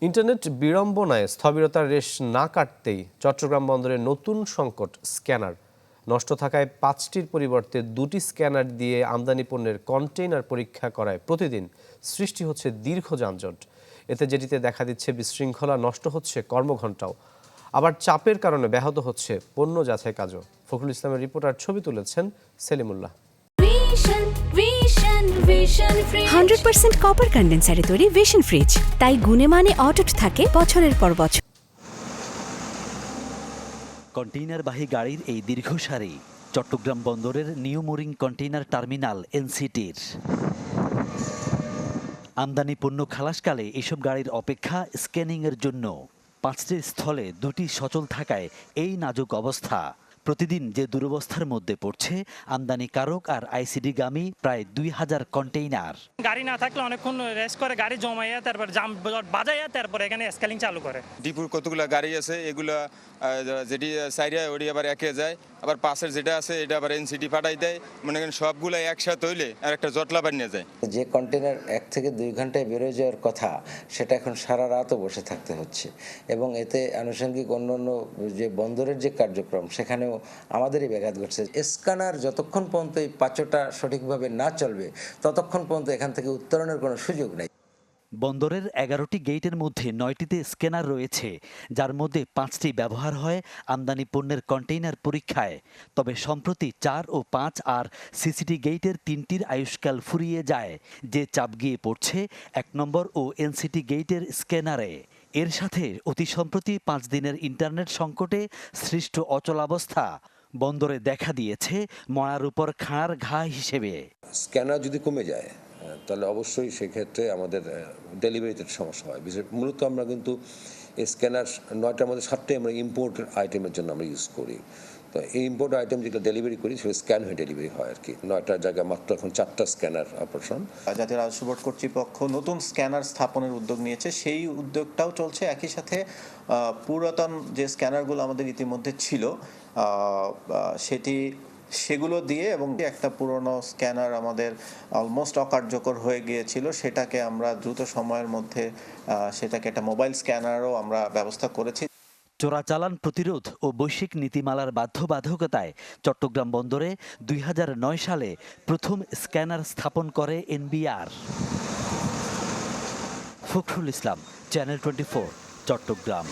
Internet বিড়ম্বনায় স্থবিরতার রেশ না কাটতেই চট্টগ্রাম বন্দরে নতুন সংকট স্ক্যানার নষ্ট থাকায় 5টির পরিবর্তে 2টি স্ক্যানার দিয়ে আমদানি পণ্যের কন্টেইনার পরীক্ষা করায় প্রতিদিন সৃষ্টি হচ্ছে দীর্ঘ যানজট। এতে যেটিতে দেখা দিচ্ছে বিশৃঙ্খলা, নষ্ট হচ্ছে কর্মঘণ্টাও, আবার চাপের কারণে ব্যাহত হচ্ছে পণ্য যাচাই কাজও। ফখরুল ইসলামের রিপোর্টার ছবি তুলেছেন সেলিমুল্লাহ। 100% কপার কন্ডেন্সারে তৈরি ভিশন ফ্রিজ, তাই গুণে মানে অটুট থাকে বছরের পর বছর। কন্টেইনারবাহী গাড়ির এই দীর্ঘ সারি চট্টগ্রাম বন্দরের নিউ মুরিং কন্টেইনার টার্মিনাল এনসিটির। আমদানি পণ্য খালাসকালে এসব গাড়ির অপেক্ষা স্ক্যানিংয়ের জন্য। 5টি স্থলে 2টি সচল থাকায় এই নাজুক অবস্থা। প্রতিদিন যে দুরবস্থার মধ্যে পড়ছে আমদানিকারক আর আইসিডিগামী প্রায় 2000 কন্টেইনার। গাড়ি না থাকলে অনেকক্ষণ রেস্ট করে, গাড়ি জমাইয়া তারপর জাম বাজাইয়া তারপর এখানে স্কেলিং চালু করে। ডিপুর কতগুলো গাড়ি আছে, এগুলা যেটি সাইডে ওটি আবার একে যায়, আবার পাশের যেটা আছে এটা আবার এনসিটি পাঠাই দেয়। মনে করেন সবগুলো একসাথে হইলে আর একটা জটলা বানিয়ে যায়। যে কন্টেনার 1 থেকে 2 ঘন্টায় বেরোয় যাওয়ার কথা, সেটা এখন সারা রাতও বসে থাকতে হচ্ছে এবং এতে আনুষঙ্গিক অন্যান্য যে বন্দরের যে কার্যক্রম সেখানেও আমাদেরই ব্যাঘাত ঘটছে। স্ক্যানার যতক্ষণ পর্যন্ত এই পাঁচটা সঠিকভাবে না চলবে ততক্ষণ পর্যন্ত এখান থেকে উত্তরণের কোনো সুযোগ নেই। বন্দরের 11টি গেটের মধ্যে 9টিতে স্ক্যানার রয়েছে, যার মধ্যে 5টি ব্যবহার হয় আমদানি পণ্যের কন্টেইনার পরীক্ষায়। তবে সম্প্রতি 4 ও 5 আর সিসিটি গেটের 3টির আয়ুষ্কাল ফুরিয়ে যায়, যে চাপ গিয়ে পড়ছে 1 নম্বর ও এনসিটি গেটের স্ক্যানারে। এর সাথে অতি সম্প্রতি 5 দিনের ইন্টারনেট সংকটে সৃষ্ট অচলাবস্থা বন্দরে দেখা দিয়েছে মরার উপর খাঁড়ার ঘা হিসেবে। স্ক্যানার যদি কমে যায় তাহলে অবশ্যই সেক্ষেত্রে আমাদের ডেলিভারিতে সমস্যা হয়। মূলত আমরা কিন্তু এই স্ক্যানার 9টার মধ্যে 7টাই আমরা ইম্পোর্ট আইটেমের জন্য আমরা ইউজ করি। তো এই ইম্পোর্ট আইটেম যেগুলো ডেলিভারি করি সেটা স্ক্যান হয়ে ডেলিভারি হয় আর কি। 9টার জায়গায় মাত্র এখন 4টা স্ক্যানার অপারেশন। জাতীয় রাজস্ব বোর্ড কর্তৃপক্ষ নতুন স্ক্যানার স্থাপনের উদ্যোগ নিয়েছে, সেই উদ্যোগটাও চলছে। একই সাথে পুরাতন যে স্ক্যানারগুলো আমাদের ইতিমধ্যে ছিল সেগুলো দিয়ে, এবং একটা পুরনো স্ক্যানার আমাদের অলমোস্ট অকার্যকর হয়ে গিয়েছিল, সেটাকে আমরা দ্রুত সময়ের মধ্যে সেটাকে একটা মোবাইল স্ক্যানারও আমরা ব্যবস্থা করেছি। চোরাচালান প্রতিরোধ ও বৈশ্বিক নীতিমালার বাধ্যবাধকতায় চট্টগ্রাম বন্দরে 2009 সালে প্রথম স্ক্যানার স্থাপন করে এনবিআর। ফখরুল ইসলাম, চ্যানেল 24, চট্টগ্রাম।